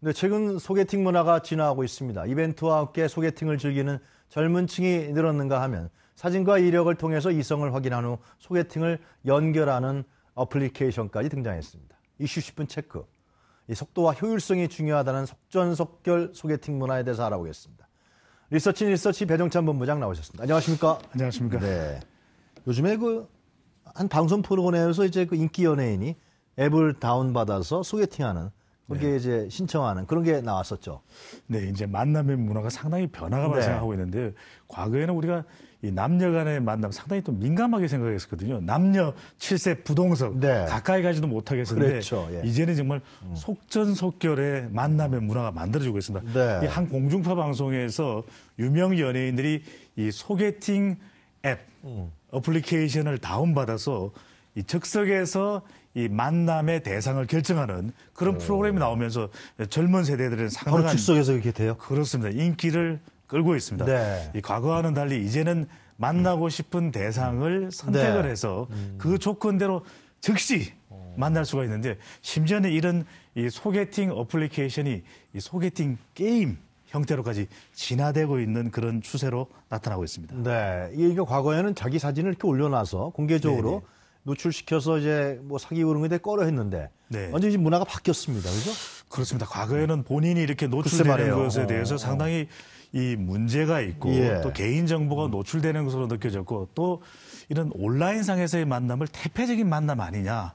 네, 최근 소개팅 문화가 진화하고 있습니다. 이벤트와 함께 소개팅을 즐기는 젊은 층이 늘었는가 하면 사진과 이력을 통해서 이성을 확인한 후 소개팅을 연결하는 어플리케이션까지 등장했습니다. 이슈 10분 체크. 이 속도와 효율성이 중요하다는 속전속결 소개팅 문화에 대해서 알아보겠습니다. 리서치 배종찬 본부장 나오셨습니다. 안녕하십니까? 안녕하십니까? 네. 요즘에 한 방송 프로그램에서 이제 인기 연예인이 앱을 다운받아서 소개팅하는 거기에 네. 이제 신청하는 그런 게 나왔었죠. 네, 이제 만남의 문화가 상당히 변화가 발생하고 있는데 과거에는 우리가 이 남녀 간의 만남 상당히 또 민감하게 생각했었거든요. 남녀 7세 부동석 네. 가까이 가지도 못하게 했었는데 그렇죠. 예. 이제는 정말 속전속결의 만남의 문화가 만들어지고 있습니다. 네. 이 한 공중파 방송에서 유명 연예인들이 이 소개팅 앱 어플리케이션을 다운받아서 이 즉석에서 이 만남의 대상을 결정하는 그런 프로그램이 나오면서 젊은 세대들은 바로 상당한 즉석에서 그렇게 돼요? 그렇습니다. 인기를 끌고 있습니다. 네. 이 과거와는 달리 이제는 만나고 싶은 대상을 선택을 네. 해서 그 조건대로 즉시 만날 수가 있는데 심지어는 이런 이 소개팅 어플리케이션이 이 소개팅 게임 형태로까지 진화되고 있는 그런 추세로 나타나고 있습니다. 네. 이게 과거에는 자기 사진을 이렇게 올려놔서 공개적으로 네네. 노출시켜서 이제 뭐 사귀고 그런 게 꺼려 했는데 네. 완전히 지금 문화가 바뀌었습니다. 그죠? 그렇습니다. 과거에는 본인이 이렇게 글쎄 노출되는 말이에요. 것에 대해서 상당히 이 문제가 있고 예. 또 개인정보가 노출되는 것으로 느껴졌고 또 이런 온라인상에서의 만남을 태폐적인 만남 아니냐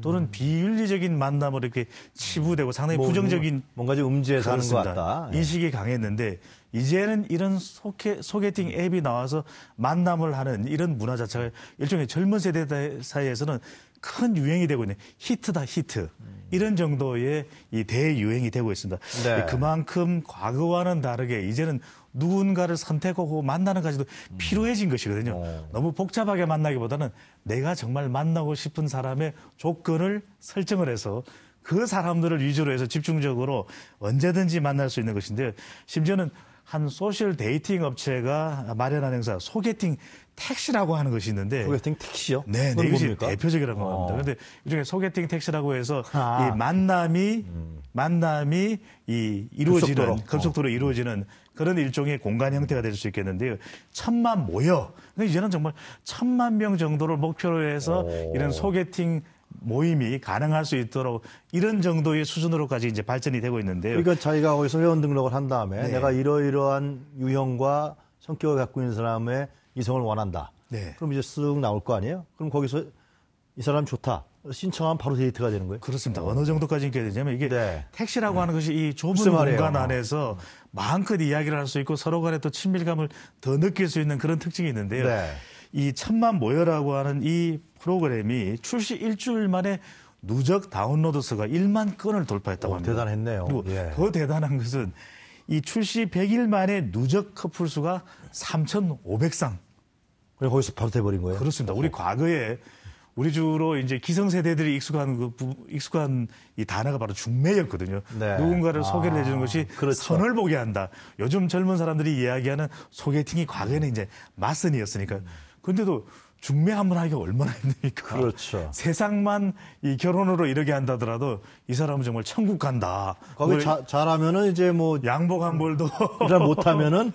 또는 비윤리적인 만남으로 이렇게 치부되고 상당히 부정적인 뭔가 좀 음지에서 하는 것 그렇습니다. 같다. 예. 인식이 강했는데 이제는 이런 소개팅 앱이 나와서 만남을 하는 이런 문화 자체가 일종의 젊은 세대 사이에서는 큰 유행이 되고 있는 히트다 히트 이런 정도의 이 대유행이 되고 있습니다. 네. 그만큼 과거와는 다르게 이제는 누군가를 선택하고 만나는 까지도 필요해진 것이거든요. 너무 복잡하게 만나기보다는 내가 정말 만나고 싶은 사람의 조건을 설정을 해서 그 사람들을 위주로 해서 집중적으로 언제든지 만날 수 있는 것인데 심지어는 한 소셜 데이팅 업체가 마련한 행사 소개팅 택시라고 하는 것이 있는데 소개팅 택시요? 네, 그건 이것이 뭡니까? 대표적이라고 합니다. 그런데 이중에 소개팅 택시라고 해서 아. 이 만남이 이 이루어지는 급속도로 이루어지는 그런 일종의 공간 형태가 될 수 있겠는데요. 1,000만 모여. 그러니까 이제는 정말 1,000만 명 정도를 목표로 해서 이런 소개팅 모임이 가능할 수 있도록 이런 정도의 수준으로까지 이제 발전이 되고 있는데요. 그러니까 자기가 거기서 회원 등록을 한 다음에 네. 내가 이러이러한 유형과 성격을 갖고 있는 사람의 이성을 원한다. 네. 그럼 이제 쓱 나올 거 아니에요? 그럼 거기서 이 사람 좋다. 신청하면 바로 데이트가 되는 거예요? 그렇습니다. 어느 정도까지 있게 되냐면 이게 네. 택시라고 하는 것이 이 좁은 글쎄 말이에요. 공간 안에서 마음껏 이야기를 할 수 있고 서로 간에 또 친밀감을 더 느낄 수 있는 그런 특징이 있는데요. 네. 이 1,000만 모여라고 하는 이 프로그램이 출시 일주일 만에 누적 다운로드 수가 1만 건을 돌파했다고 합니다. 대단했네요. 그리고 예. 더 대단한 것은 이 출시 100일 만에 누적 커플 수가 3,500상. 그럼 거기서 바로 돼버린 거예요? 그렇습니다. 우리 과거에 우리 주로 이제 기성세대들이 익숙한 이 단어가 바로 중매였거든요. 네. 누군가를 소개를 해주는 것이 그렇죠. 선을 보게 한다. 요즘 젊은 사람들이 이야기하는 소개팅이 과거에는 이제 맞선이었으니까. 근데도 중매 한 번 하기가 얼마나 힘듭니까? 그렇죠. 세상만 이 결혼으로 이르게 한다더라도 이 사람은 정말 천국 간다. 거기 잘하면은 이제 뭐 양복 한 벌도 일 못하면은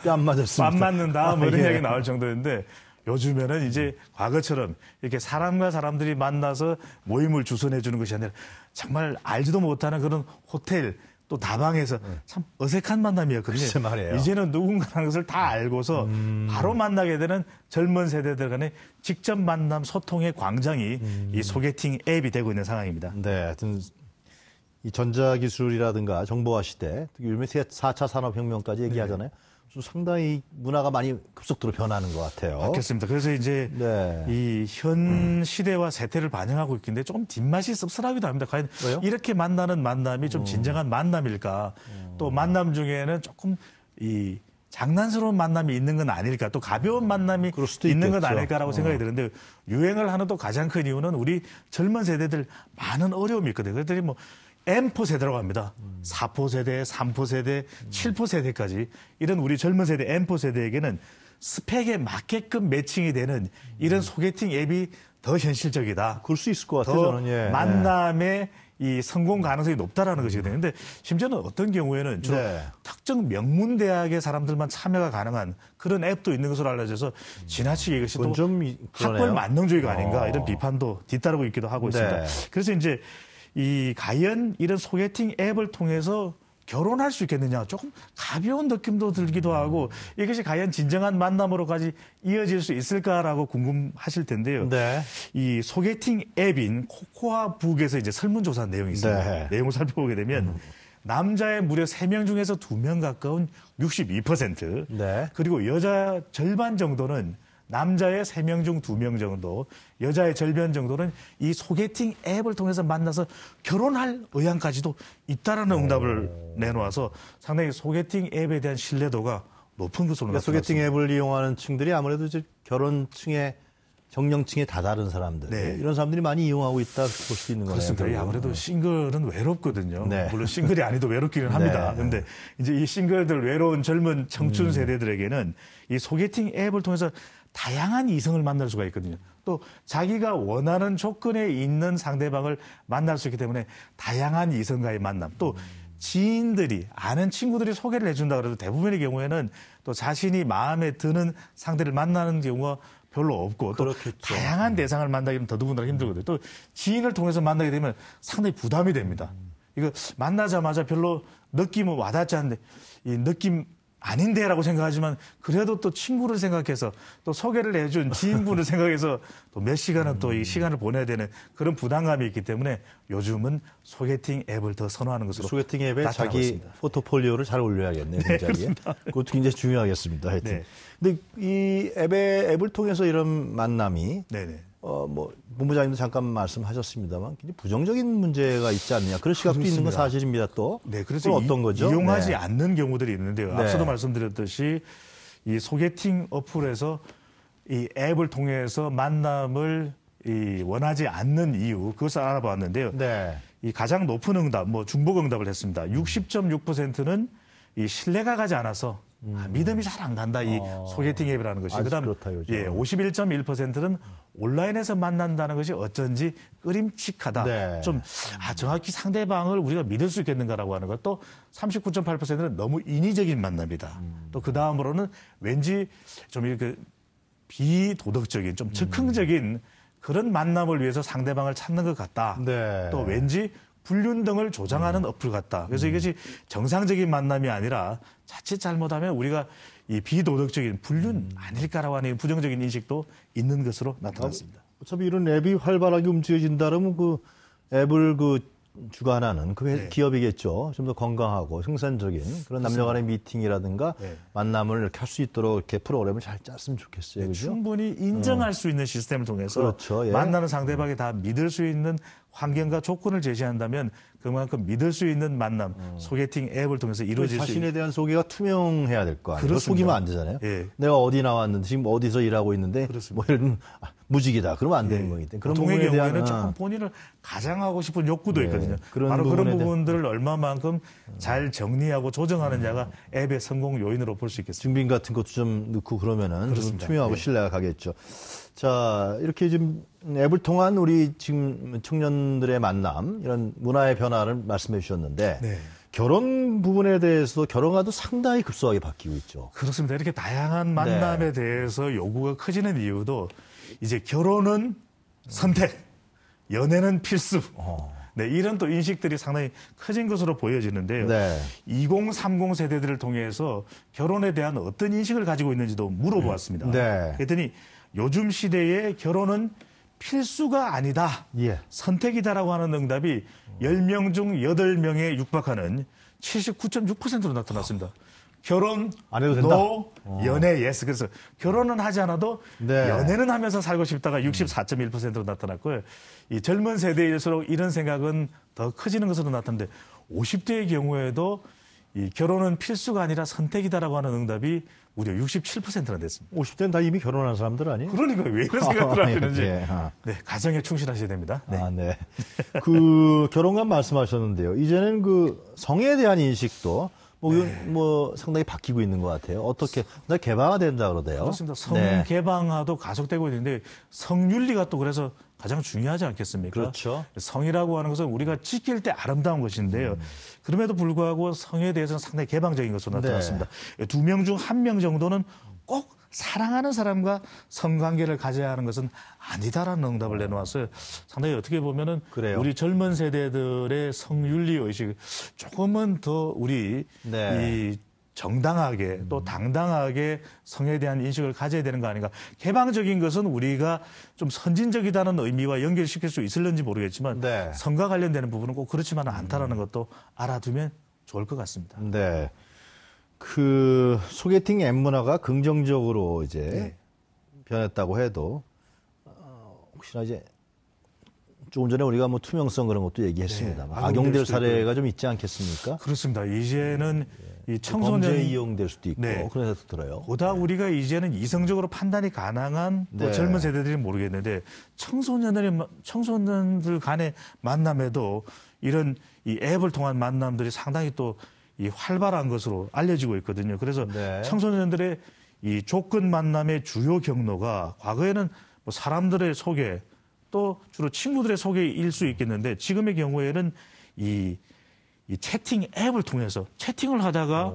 뺨 맞았습니다. 안 맞는다. 뭐 이런 예. 이야기 나올 정도인데 요즘에는 이제 과거처럼 이렇게 사람과 사람들이 만나서 모임을 주선해 주는 것이 아니라 정말 알지도 못하는 그런 호텔 또 다방에서 참 어색한 만남이었거든요. 글쎄 말이에요. 이제는 누군가라는 것을 다 알고서 바로 만나게 되는 젊은 세대들 간의 직접 만남 소통의 광장이 이 소개팅 앱이 되고 있는 상황입니다. 네, 하여튼 이 전자기술이라든가 정보화 시대, 특히 요즘에 4차 산업혁명까지 얘기하잖아요. 상당히 문화가 많이 급속도로 변하는 것 같아요. 바뀌었습니다. 그래서 이제 네. 이 현 시대와 세태를 반영하고 있는데 조금 뒷맛이 씁쓸하기도 합니다. 과연 왜요? 이렇게 만나는 만남이 좀 진정한 만남일까? 또 만남 중에는 조금 이 장난스러운 만남이 있는 건 아닐까? 또 가벼운 만남이 그럴 수도 있는 건 있겠죠. 아닐까라고 생각이 드는데 유행을 하는 또 가장 큰 이유는 우리 젊은 세대들 많은 어려움이 있거든요. 그랬더니 뭐 M포 세대라고 합니다. 4포 세대, 3포 세대, 7포 세대까지 이런 우리 젊은 세대 M포 세대에게는 스펙에 맞게끔 매칭이 되는 이런 소개팅 앱이 더 현실적이다. 그럴 수 있을 것 같아요. 더 저는. 예. 만남의 이 성공 가능성이 높다라는 것이거든요. 근데 심지어는 어떤 경우에는 주로 특정 명문 대학의 사람들만 참여가 가능한 그런 앱도 있는 것으로 알려져서 지나치게 이것이 또 학벌 만능주의가 아닌가 이런 비판도 뒤따르고 있기도 하고 있습니다. 그래서 이제 이 과연 이런 소개팅 앱을 통해서 결혼할 수 있겠느냐 조금 가벼운 느낌도 들기도 하고 이것이 과연 진정한 만남으로까지 이어질 수 있을까라고 궁금하실 텐데요. 이 소개팅 앱인 코코아북에서 이제 설문조사 내용이 있습니다. 내용을 살펴보게 되면 남자의 무려 3명 중에서 2명 가까운 62%, 그리고 여자 절반 정도는 남자의 3명 중 2명 정도, 여자의 절반 정도는 이 소개팅 앱을 통해서 만나서 결혼할 의향까지도 있다라는 응답을 내놓아서 상당히 소개팅 앱에 대한 신뢰도가 높은 것으로 나타났습니다. 소개팅 앱을 이용하는 층들이 아무래도 이제 결혼층의 정령층에 다다른 사람들, 이런 사람들이 많이 이용하고 있다 볼 수 있는 거네요. 그렇습니다. 아무래도 싱글은 외롭거든요. 물론 싱글이 아니도 외롭기는 합니다. 그런데 이제 이 싱글들 외로운 젊은 청춘 세대들에게는 이 소개팅 앱을 통해서 다양한 이성을 만날 수가 있거든요. 또 자기가 원하는 조건에 있는 상대방을 만날 수 있기 때문에 다양한 이성과의 만남, 또 지인들이 아는 친구들이 소개를 해준다 그래도 대부분의 경우에는 또 자신이 마음에 드는 상대를 만나는 경우가 별로 없고 또 다양한 대상을 만나기는 더더군다나 힘들거든요. 또 지인을 통해서 만나게 되면 상당히 부담이 됩니다. 이거 만나자마자 별로 느낌은 와닿지 않는데 이 느낌 아닌데라고 생각하지만 그래도 또 친구를 생각해서 또 소개를 해준 지인분을 생각해서 또 몇 시간은 또 이 시간을 보내야 되는 그런 부담감이 있기 때문에 요즘은 소개팅 앱을 더 선호하는 것으로 소개팅 앱에 자기 있습니다. 포트폴리오를 잘 올려야겠네요. 굉장히. 그것도 굉장히 중요하겠습니다. 하여튼. 근데 이 앱을 통해서 이런 만남이 뭐 본부장님도 잠깐 말씀하셨습니다만 굉장히 부정적인 문제가 있지 않느냐 그런 시각도 있는 건 사실입니다. 또 그래서 어떤 거죠? 이용하지 않는 경우들이 있는데요. 앞서도 말씀드렸듯이 이 소개팅 어플에서 이 앱을 통해서 만남을 원하지 않는 이유 그것을 알아봤는데요. 이 가장 높은 응답, 뭐 중복 응답을 했습니다. 60.6%는 이 신뢰가 가지 않아서 믿음이 잘 안 간다 이 소개팅 앱이라는 것이. 그다음 51.1%는 온라인에서 만난다는 것이 어쩐지 꺼림칙하다. 좀 정확히 상대방을 우리가 믿을 수 있겠는가라고 하는 것. 또 39.8%는 너무 인위적인 만남이다. 또 그 다음으로는 왠지 좀 이렇게 비도덕적인 좀 즉흥적인 그런 만남을 위해서 상대방을 찾는 것 같다. 또 왠지 불륜 등을 조장하는 어플 같다. 그래서 이것이 정상적인 만남이 아니라 자칫 잘못하면 우리가 이 비도덕적인 불륜 아닐까라고 하는 부정적인 인식도 있는 것으로 나타났습니다. 어차피 이런 앱이 활발하게 움직여진다 그러면 그 앱을 주관하는 그 기업이겠죠. 좀 더 건강하고 생산적인 그런 남녀 간의 미팅이라든가 만남을 이렇게 할 수 있도록 이렇게 프로그램을 잘 짰으면 좋겠어요. 그죠? 충분히 인정할 수 있는 시스템을 통해서 만나는 상대방이 다 믿을 수 있는 환경과 조건을 제시한다면 그만큼 믿을 수 있는 만남, 소개팅 앱을 통해서 이루어질 수 있는. 자신에 대한 소개가 투명해야 될 거 아니에요. 속이면 안 되잖아요. 내가 어디 나왔는데 지금 어디서 일하고 있는데 뭐 이런 무직이다. 그러면 안 되는 거기 때문에. 그런 부분에 경우에는 조금 본인을 가장하고 싶은 욕구도 있거든요. 바로 그런 부분들을 얼마만큼 잘 정리하고 조정하느냐가 앱의 성공 요인으로 볼 수 있겠습니다. 증빙 같은 것도 좀 넣고 그러면은 좀 투명하고 신뢰가 가겠죠. 자, 이렇게 지금 앱을 통한 우리 지금 청년들의 만남, 이런 문화의 변화를 말씀해 주셨는데 결혼 부분에 대해서도 결혼과도 상당히 급속하게 바뀌고 있죠. 그렇습니다. 이렇게 다양한 만남에 대해서 요구가 커지는 이유도 이제 결혼은 선택, 연애는 필수. 이런 또 인식들이 상당히 커진 것으로 보여지는데요. 2030 세대들을 통해서 결혼에 대한 어떤 인식을 가지고 있는지도 물어보았습니다. 그랬더니 요즘 시대에 결혼은 필수가 아니다. 선택이다라고 하는 응답이 10명 중 8명에 육박하는 79.6%로 나타났습니다. 결혼, 안 해도 된다. 연애, 예스. 그래서 결혼은 하지 않아도 연애는 하면서 살고 싶다가 64.1%로 나타났고요. 이 젊은 세대일수록 이런 생각은 더 커지는 것으로 나타났는데 50대의 경우에도 이 결혼은 필수가 아니라 선택이다라고 하는 응답이 무려 67%나 됐습니다. 50대는 다 이미 결혼한 사람들 아니에요? 그러니까 왜 이런 생각을 하시는지. 가정에 충실하셔야 됩니다. 그 결혼관 말씀하셨는데요. 이제는 그 성에 대한 인식도 뭐 상당히 바뀌고 있는 것 같아요. 어떻게 개방화된다 그러대요. 그렇습니다. 성 개방화도 가속되고 있는데 성윤리가 또 그래서 가장 중요하지 않겠습니까? 그렇죠. 성이라고 하는 것은 우리가 지킬 때 아름다운 것인데요. 그럼에도 불구하고 성에 대해서는 상당히 개방적인 것으로 나타났습니다. 2명 중 1명 정도는 꼭 사랑하는 사람과 성관계를 가져야 하는 것은 아니다라는 응답을 내놓았어요. 상당히 어떻게 보면은 그래요. 우리 젊은 세대들의 성윤리 의식 조금은 더 우리 이 정당하게 또 당당하게 성에 대한 인식을 가져야 되는 거 아닌가. 개방적인 것은 우리가 좀 선진적이다는 의미와 연결시킬 수 있을는지 모르겠지만 성과 관련되는 부분은 꼭 그렇지만은 않다라는 것도 알아두면 좋을 것 같습니다. 네. 그 소개팅 앱 문화가 긍정적으로 이제 변했다고 해도 혹시나 이제 조금 전에 우리가 뭐 투명성 그런 것도 얘기했습니다만 악용될 사례가 좀 있지 않겠습니까? 그렇습니다. 이제는 이 청소년 범죄에 이용될 수도 있고 그런 생각도 들어요. 보다 우리가 이제는 이성적으로 판단이 가능한 또 젊은 세대들이 모르겠는데 청소년들 간의 만남에도 이런 이 앱을 통한 만남들이 상당히 또 이 활발한 것으로 알려지고 있거든요. 그래서 청소년들의 이 조건 만남의 주요 경로가 과거에는 뭐 사람들의 소개 또 주로 친구들의 소개일 수 있겠는데 지금의 경우에는 이 채팅 앱을 통해서 채팅을 하다가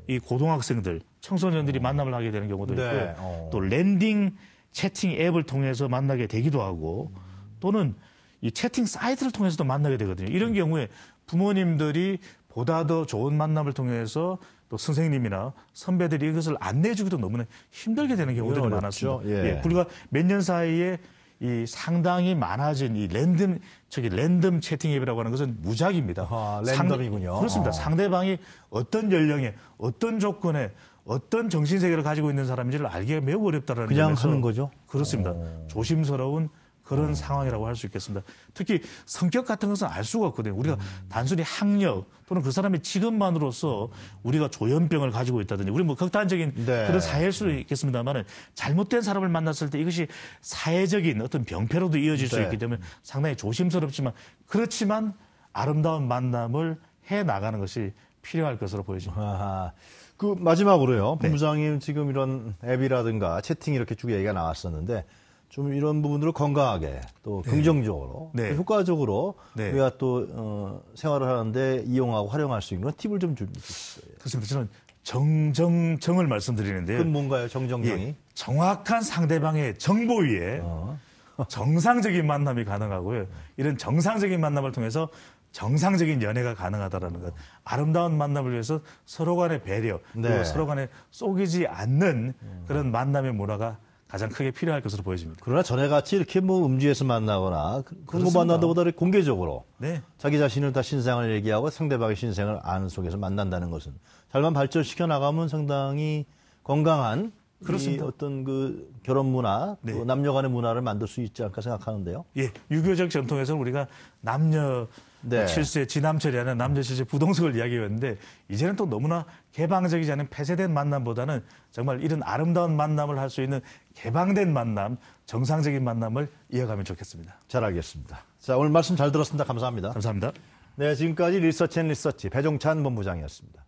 이 고등학생들, 청소년들이 만남을 하게 되는 경우도 있고요. 또 랜딩 채팅 앱을 통해서 만나게 되기도 하고 또는 이 채팅 사이트를 통해서도 만나게 되거든요. 이런 경우에 부모님들이 보다 더 좋은 만남을 통해서 또 선생님이나 선배들이 이것을 안내해주기도 너무나 힘들게 되는 경우들이 많았습니다. 불과 몇 년 사이에 이 상당히 많아진 이 랜덤 채팅 앱이라고 하는 것은 무작입니다. 랜덤이군요. 그렇습니다. 상대방이 어떤 연령에, 어떤 조건에, 어떤 정신세계를 가지고 있는 사람인지를 알기가 매우 어렵다라는 그냥 점에서 하는 거죠? 그렇습니다. 조심스러운 그런 상황이라고 할 수 있겠습니다. 특히 성격 같은 것은 알 수가 없거든요. 우리가 단순히 학력 또는 그 사람의 직업만으로서 우리가 조현병을 가지고 있다든지 우리 뭐 극단적인 그런 사회일 수 있겠습니다만 잘못된 사람을 만났을 때 이것이 사회적인 어떤 병폐로도 이어질 수 있기 때문에 상당히 조심스럽지만 그렇지만 아름다운 만남을 해 나가는 것이 필요할 것으로 보여집니다. 그 마지막으로요. 본부장님 지금 이런 앱이라든가 채팅 이렇게 쭉 얘기가 나왔었는데 좀 이런 부분들을 건강하게 또 긍정적으로 또 효과적으로 우리가 또 생활을 하는데 이용하고 활용할 수 있는 그런 팁을 좀 주세요. 그렇습니다. 저는 정정정을 말씀드리는데요. 그건 뭔가요? 정정정이? 정확한 상대방의 정보 위에 정상적인 만남이 가능하고요. 이런 정상적인 만남을 통해서 정상적인 연애가 가능하다라는 것. 아름다운 만남을 위해서 서로 간의 배려, 그리고 서로 간에 속이지 않는 그런 만남의 문화가 가장 크게 필요할 것으로 보여집니다. 그러나 전에같이 이렇게 뭐 음주에서 만나거나 그런 거 만나보다 공개적으로 자기 자신을 다 신상을 얘기하고 상대방의 신상을 아는 속에서 만난다는 것은 잘만 발전시켜 나가면 상당히 건강한 이 어떤 그 결혼 문화, 또 남녀 간의 문화를 만들 수 있지 않을까 생각하는데요. 유교적 전통에서는 우리가 남녀 칠세 지남철이라는 남녀 칠세 부동석을 이야기했는데 이제는 또 너무나 개방적이지 않은 폐쇄된 만남보다는 정말 이런 아름다운 만남을 할 수 있는 개방된 만남, 정상적인 만남을 이어가면 좋겠습니다. 잘 알겠습니다. 자, 오늘 말씀 잘 들었습니다. 감사합니다. 감사합니다. 네, 지금까지 리서치 앤 리서치 배종찬 본부장이었습니다.